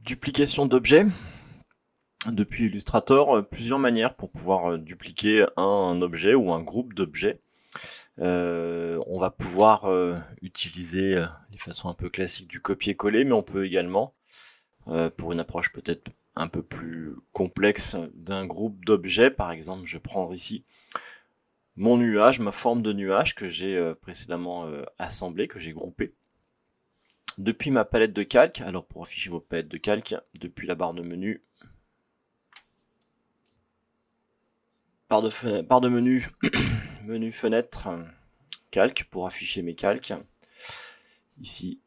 Duplication d'objets. Depuis Illustrator, plusieurs manières pour pouvoir dupliquer un objet ou un groupe d'objets. On va pouvoir utiliser les façons un peu classiques du copier-coller, mais on peut également, pour une approche peut-être un peu plus complexe d'un groupe d'objets, par exemple, je prends ici mon nuage, ma forme de nuage que j'ai précédemment assemblée, que j'ai groupée. Depuis ma palette de calque, alors pour afficher vos palettes de calque, depuis la barre de menu, barre de menu, menu fenêtre, calque pour afficher mes calques. Ici,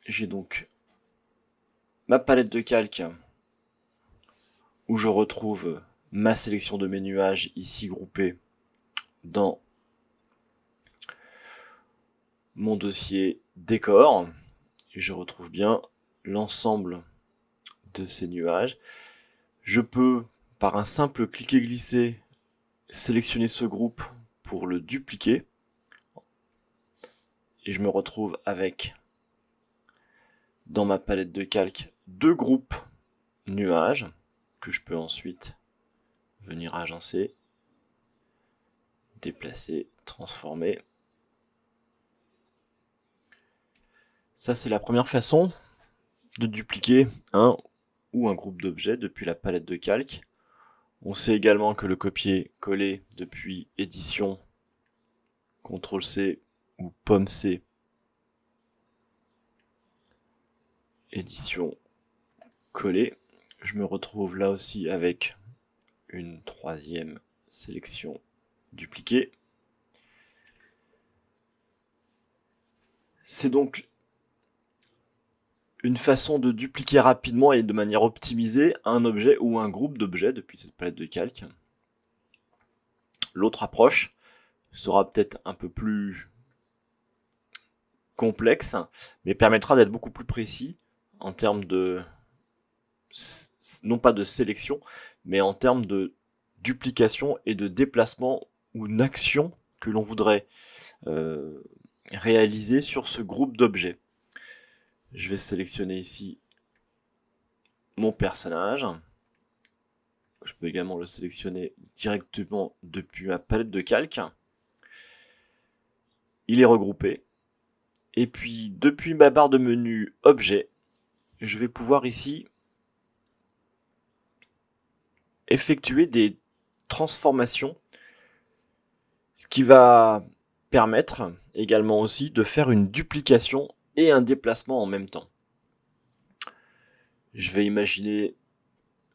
j'ai donc ma palette de calque où je retrouve ma sélection de mes nuages ici groupée dans mon dossier décor. Et je retrouve bien l'ensemble de ces nuages. Je peux, par un simple cliquer-glisser, sélectionner ce groupe pour le dupliquer. Et je me retrouve avec, dans ma palette de calque, deux groupes nuages que je peux ensuite venir agencer, déplacer, transformer. Ça, c'est la première façon de dupliquer un ou un groupe d'objets depuis la palette de calque. On sait également que le copier-coller depuis édition, CTRL-C ou POM-C, édition coller. Je me retrouve là aussi avec une troisième sélection dupliquée. C'est donc une façon de dupliquer rapidement et de manière optimisée un objet ou un groupe d'objets depuis cette palette de calque. L'autre approche sera peut-être un peu plus complexe, mais permettra d'être beaucoup plus précis en termes de, non pas de sélection, mais en termes de duplication et de déplacement ou une action que l'on voudrait réaliser sur ce groupe d'objets. Je vais sélectionner ici mon personnage. Je peux également le sélectionner directement depuis ma palette de calque. Il est regroupé. Et puis, depuis ma barre de menu Objet, je vais pouvoir ici effectuer des transformations, ce qui va permettre également aussi de faire une duplication et un déplacement en même temps. Je vais imaginer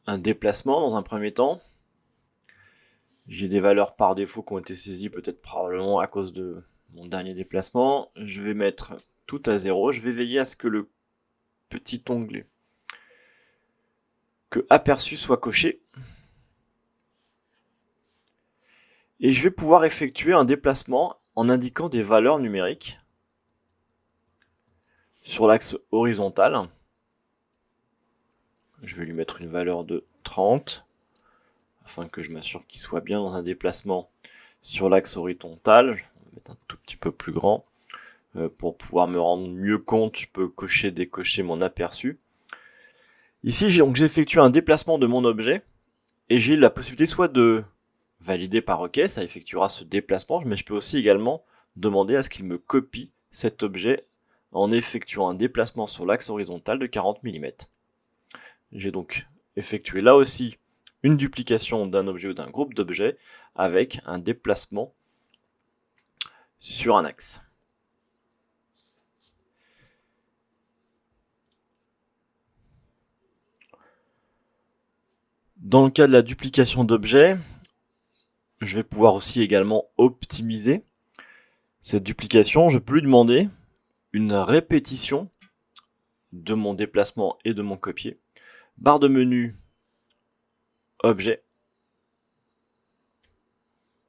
un déplacement dans un premier temps. J'ai des valeurs par défaut qui ont été saisies, peut-être probablement à cause de mon dernier déplacement. Je vais mettre tout à 0. Je vais veiller à ce que le petit onglet que aperçu soit coché. Et je vais pouvoir effectuer un déplacement en indiquant des valeurs numériques sur l'axe horizontal. Je vais lui mettre une valeur de 30 afin que je m'assure qu'il soit bien dans un déplacement sur l'axe horizontal. Je vais mettre un tout petit peu plus grand. Pour pouvoir me rendre mieux compte, je peux cocher, décocher mon aperçu. Ici, j'effectue un déplacement de mon objet et j'ai la possibilité soit de valider par OK, ça effectuera ce déplacement, mais je peux aussi également demander à ce qu'il me copie cet objet en effectuant un déplacement sur l'axe horizontal de 40 mm. J'ai donc effectué là aussi une duplication d'un objet ou d'un groupe d'objets avec un déplacement sur un axe. Dans le cas de la duplication d'objets, je vais pouvoir aussi également optimiser cette duplication. Je peux lui demander une répétition de mon déplacement et de mon copier. Barre de menu, objet,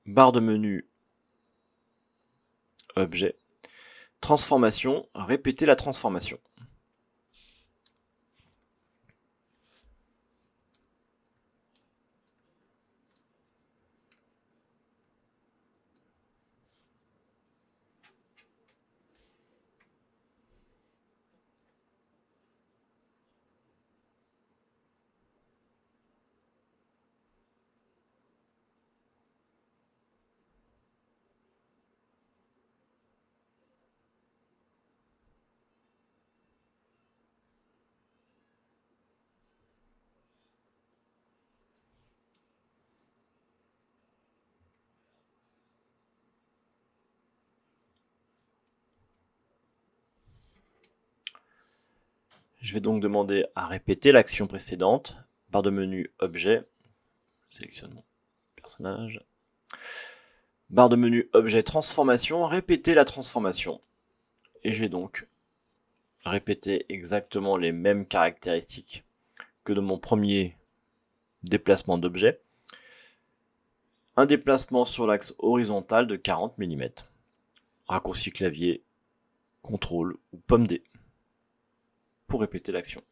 barre de menu, objet, transformation, répéter la transformation. Je vais donc demander à répéter l'action précédente. Barre de menu Objet. Je sélectionne mon personnage. Barre de menu Objet Transformation. Répéter la transformation. Et j'ai donc répété exactement les mêmes caractéristiques que de mon premier déplacement d'objet. Un déplacement sur l'axe horizontal de 40 mm. Raccourci clavier, CTRL ou pomme D pour répéter l'action.